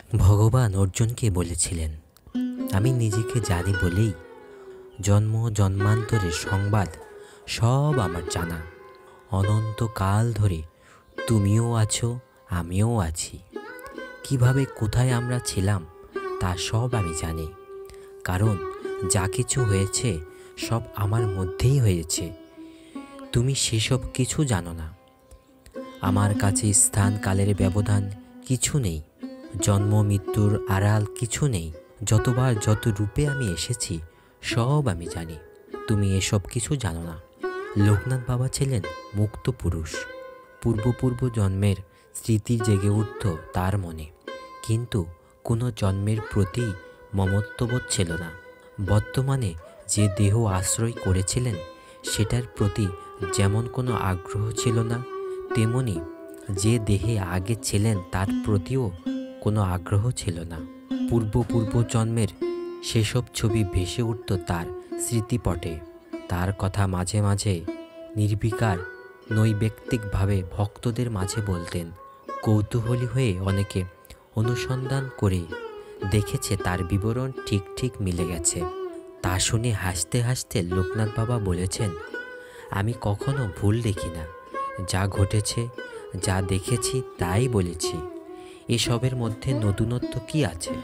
ভগবান অর্জুনকে বলেছিলেন, আমি নিজেকে জানি বলেই জন্ম জন্মান্তরের সংবাদ সব আমার জানা। অনন্তকাল ধরে তুমিও আছো, আমিও আছি। কিভাবে কোথায় আমরা ছিলাম তা সব আমি জানি, কারণ যা কিছু হয়েছে সব আমার মধ্যেই হয়েছে। তুমি সেসব কিছু জানো না। আমার কাছে স্থান কালের ব্যবধান কিছু নেই, জন্ম মৃত্যুর আড়াল কিছু নেই। যতবার যত রূপে আমি এসেছি সব আমি জানি, তুমি এসব কিছু জানো না। লোকনাথ বাবা ছিলেন মুক্ত পুরুষ। পূর্ব জন্মের স্মৃতি জেগে উঠত তার মনে, কিন্তু কোনো জন্মের প্রতি মমত্ববোধ ছিল না। বর্তমানে যে দেহ আশ্রয় করেছিলেন সেটার প্রতি যেমন কোনো আগ্রহ ছিল না, তেমনি যে দেহে আগে ছিলেন তার প্রতিও কোনো আগ্রহ ছিল না। পূর্ব জন্মের সেসব ছবি ভেসে উঠত তার স্মৃতিপটে। তার কথা মাঝে মাঝে নির্বিকার নৈবেক্তিকভাবে ভক্তদের মাঝে বলতেন। কৌতূহলী হয়ে অনেকে অনুসন্ধান করে দেখেছে তার বিবরণ ঠিক মিলে গেছে। তা শুনে হাসতে হাসতে লোকনাথ বাবা বলেছেন, আমি কখনো ভুল দেখি না। যা ঘটেছে, যা দেখেছি তাই বলেছি। এসবের মধ্যে নতুনত্ব কি আছে?